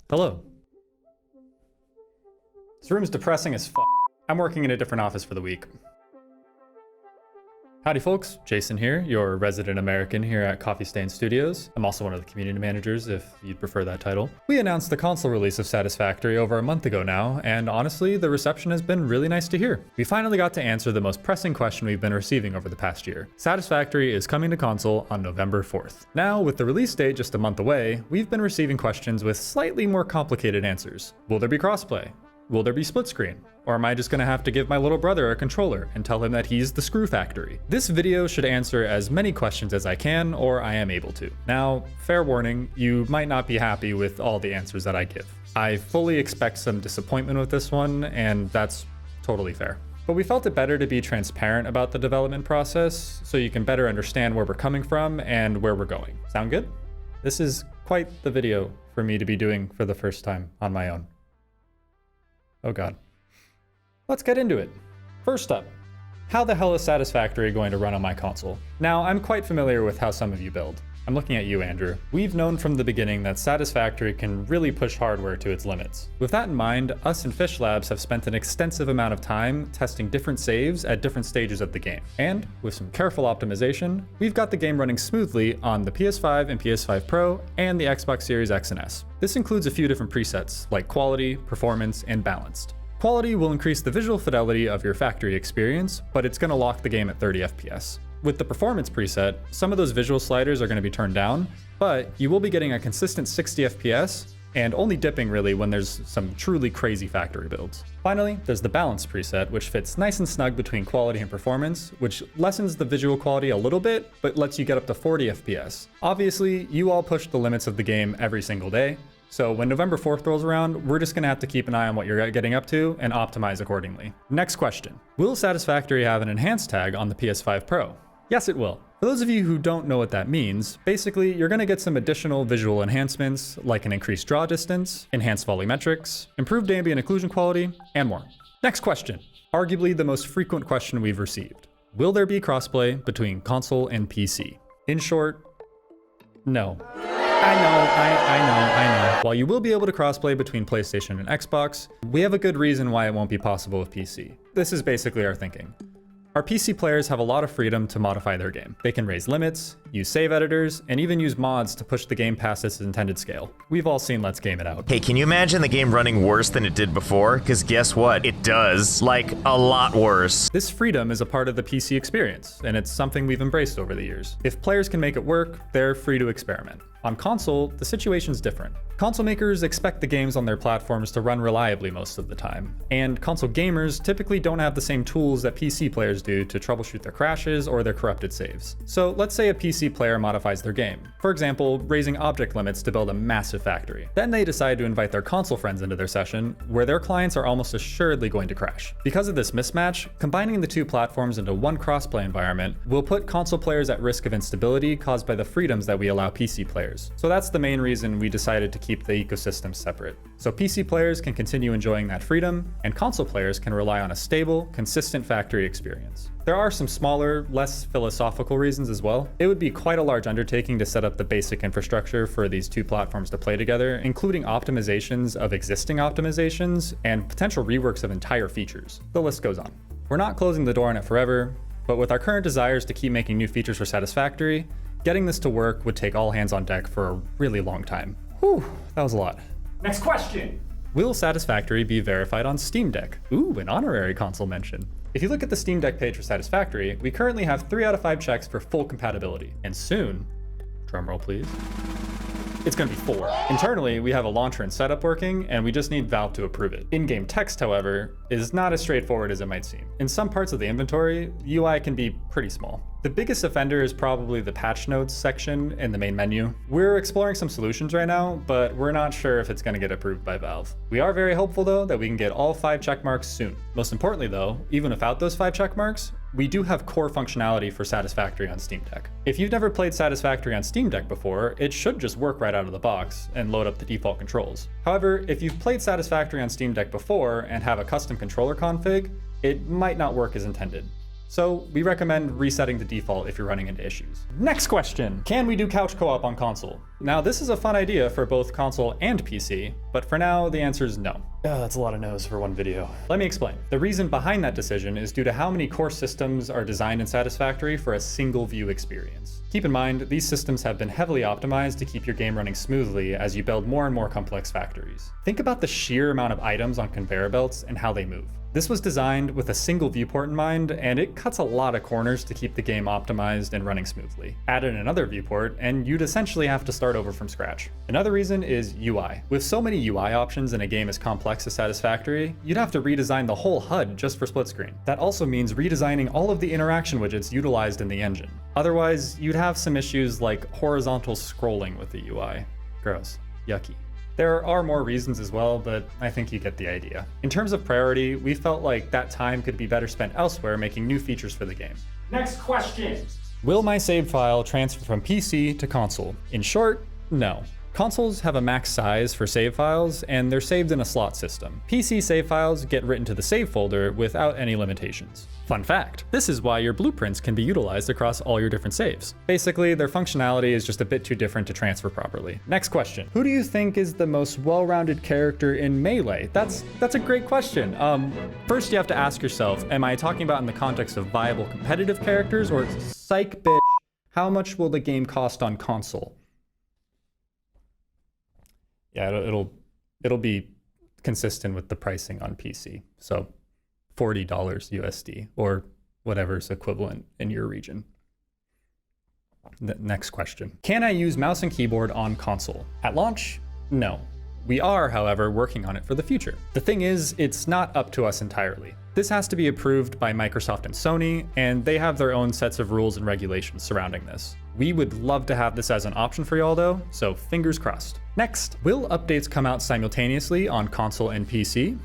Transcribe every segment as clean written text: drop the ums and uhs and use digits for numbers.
Hello. This room's depressing as f***. I'm working in a different office for the week. Howdy folks, Jason here, your resident American here at Coffee Stain Studios. I'm also one of the community managers if you'd prefer that title. We announced the console release of Satisfactory over a month ago now, and honestly, the reception has been really nice to hear. We finally got to answer the most pressing question we've been receiving over the past year. Satisfactory is coming to console on November 4th. Now, with the release date just a month away, we've been receiving questions with slightly more complicated answers. Will there be crossplay? Will there be split screen? Or am I just gonna have to give my little brother a controller and tell him that he's the screw factory? This video should answer as many questions as I can, or I am able to. Now, fair warning, you might not be happy with all the answers that I give. I fully expect some disappointment with this one, and that's totally fair. But we felt it better to be transparent about the development process so you can better understand where we're coming from and where we're going. Sound good? This is quite the video for me to be doing for the first time on my own. Oh god. Let's get into it. First up, how the hell is Satisfactory going to run on my console? Now, I'm quite familiar with how some of you build. I'm looking at you, Andrew. We've known from the beginning that Satisfactory can really push hardware to its limits. With that in mind, us and Fish Labs have spent an extensive amount of time testing different saves at different stages of the game. And with some careful optimization, we've got the game running smoothly on the PS5 and PS5 Pro and the Xbox Series X and S. This includes a few different presets, like quality, performance, and balanced. Quality will increase the visual fidelity of your factory experience, but it's going to lock the game at 30 FPS. With the performance preset, some of those visual sliders are going to be turned down, but you will be getting a consistent 60 FPS and only dipping really when there's some truly crazy factory builds. Finally, there's the balance preset, which fits nice and snug between quality and performance, which lessens the visual quality a little bit, but lets you get up to 40 FPS. Obviously, you all push the limits of the game every single day, so when November 4th rolls around, we're just gonna have to keep an eye on what you're getting up to and optimize accordingly. Next question. Will Satisfactory have an enhanced tag on the PS5 Pro? Yes, it will. For those of you who don't know what that means, basically you're gonna get some additional visual enhancements like an increased draw distance, enhanced volumetrics, improved ambient occlusion quality, and more. Next question. Arguably the most frequent question we've received. Will there be crossplay between console and PC? In short, no. I know. While you will be able to crossplay between PlayStation and Xbox, we have a good reason why it won't be possible with PC. This is basically our thinking. Our PC players have a lot of freedom to modify their game. They can raise limits, use save editors, and even use mods to push the game past its intended scale. We've all seen Let's Game It Out. Hey, can you imagine the game running worse than it did before? Because guess what? It does. Like, a lot worse. This freedom is a part of the PC experience, and it's something we've embraced over the years. If players can make it work, they're free to experiment. On console, the situation's different. Console makers expect the games on their platforms to run reliably most of the time, and console gamers typically don't have the same tools that PC players do to troubleshoot their crashes or their corrupted saves. So let's say a PC player modifies their game, for example, raising object limits to build a massive factory. Then they decide to invite their console friends into their session, where their clients are almost assuredly going to crash. Because of this mismatch, combining the two platforms into one crossplay environment will put console players at risk of instability caused by the freedoms that we allow PC players. So that's the main reason we decided to keep the ecosystem separate. So PC players can continue enjoying that freedom, and console players can rely on a stable, consistent factory experience. There are some smaller, less philosophical reasons as well. It would be quite a large undertaking to set up the basic infrastructure for these two platforms to play together, including optimizations of existing optimizations and potential reworks of entire features. The list goes on. We're not closing the door on it forever, but with our current desires to keep making new features for Satisfactory, getting this to work would take all hands on deck for a really long time. Whew, that was a lot. Next question. Will Satisfactory be verified on Steam Deck? Ooh, an honorary console mention. If you look at the Steam Deck page for Satisfactory, we currently have 3 out of 5 checks for full compatibility. And soon, drumroll please, it's gonna be 4. Internally, we have a launcher and setup working, and we just need Valve to approve it. In-game text, however, is not as straightforward as it might seem. In some parts of the inventory, UI can be pretty small. The biggest offender is probably the patch notes section in the main menu. We're exploring some solutions right now, but we're not sure if it's gonna get approved by Valve. We are very hopeful though that we can get all 5 checkmarks soon. Most importantly though, even without those 5 checkmarks, we do have core functionality for Satisfactory on Steam Deck. If you've never played Satisfactory on Steam Deck before, it should just work right out of the box and load up the default controls. However, if you've played Satisfactory on Steam Deck before and have a custom controller config, it might not work as intended. So we recommend resetting the default if you're running into issues. Next question, can we do couch co-op on console? Now, this is a fun idea for both console and PC, but for now, the answer is no. That's a lot of no's for one video. Let me explain. The reason behind that decision is due to how many core systems are designed in Satisfactory for a single view experience. Keep in mind, these systems have been heavily optimized to keep your game running smoothly as you build more and more complex factories. Think about the sheer amount of items on conveyor belts and how they move. This was designed with a single viewport in mind, and it cuts a lot of corners to keep the game optimized and running smoothly. Add in another viewport, and you'd essentially have to start over from scratch. Another reason is UI. With so many UI options in a game as complex as Satisfactory, you'd have to redesign the whole HUD just for split screen. That also means redesigning all of the interaction widgets utilized in the engine. Otherwise, you'd have some issues like horizontal scrolling with the UI. Gross. Yucky. There are more reasons as well, but I think you get the idea. In terms of priority, we felt like that time could be better spent elsewhere making new features for the game. Next question. Will my save file transfer from PC to console? In short, no. Consoles have a max size for save files, and they're saved in a slot system. PC save files get written to the save folder without any limitations. Fun fact, this is why your blueprints can be utilized across all your different saves. Basically, their functionality is just a bit too different to transfer properly. Next question. Who do you think is the most well-rounded character in Melee? That's a great question. First you have to ask yourself, am I talking about in the context of viable competitive characters, or psych bitch, how much will the game cost on console? Yeah, it'll be consistent with the pricing on PC. So $40 USD or whatever's equivalent in your region. Next question. Can I use mouse and keyboard on console? At launch, no. We are, however, working on it for the future. The thing is, it's not up to us entirely. This has to be approved by Microsoft and Sony, and they have their own sets of rules and regulations surrounding this. We would love to have this as an option for y'all though, so fingers crossed. Next, will updates come out simultaneously on console and PC?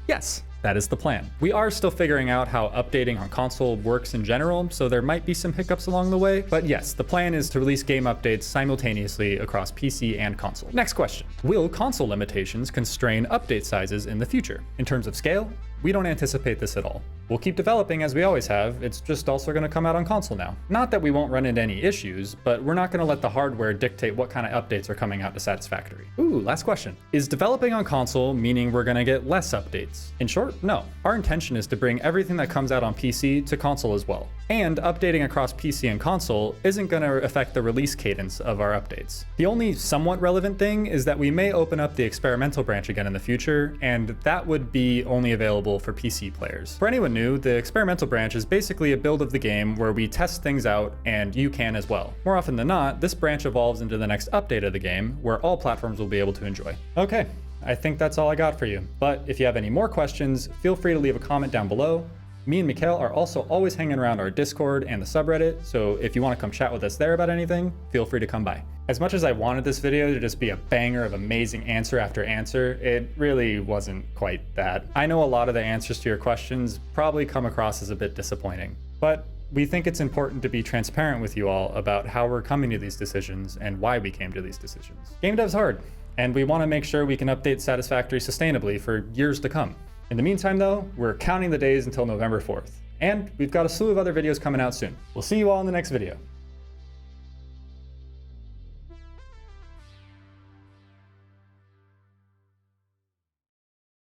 Yes. That is the plan. We are still figuring out how updating on console works in general, so there might be some hiccups along the way, but yes, the plan is to release game updates simultaneously across PC and console. Next question. Will console limitations constrain update sizes in the future? In terms of scale, we don't anticipate this at all. We'll keep developing as we always have, it's just also going to come out on console now. Not that we won't run into any issues, but we're not going to let the hardware dictate what kind of updates are coming out to Satisfactory. Ooh, last question. Is developing on console meaning we're going to get less updates? In short, no. Our intention is to bring everything that comes out on PC to console as well. And updating across PC and console isn't going to affect the release cadence of our updates. The only somewhat relevant thing is that we may open up the experimental branch again in the future, and that would be only available for PC players. For anyone new, the experimental branch is basically a build of the game where we test things out, and you can as well. More often than not, this branch evolves into the next update of the game, where all platforms will be able to enjoy. Okay, I think that's all I got for you. But if you have any more questions, feel free to leave a comment down below. Me and Mikael are also always hanging around our Discord and the subreddit, so if you want to come chat with us there about anything, feel free to come by. As much as I wanted this video to just be a banger of amazing answer after answer, it really wasn't quite that. I know a lot of the answers to your questions probably come across as a bit disappointing, but we think it's important to be transparent with you all about how we're coming to these decisions and why we came to these decisions. Game dev's hard, and we want to make sure we can update Satisfactory sustainably for years to come. In the meantime though, we're counting the days until November 4th, and we've got a slew of other videos coming out soon. We'll see you all in the next video.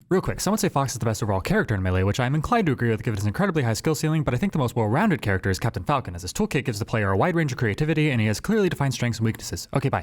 Real quick, some would say Fox is the best overall character in Melee, which I am inclined to agree with given his incredibly high skill ceiling, but I think the most well-rounded character is Captain Falcon, as his toolkit gives the player a wide range of creativity and he has clearly defined strengths and weaknesses. Okay, bye.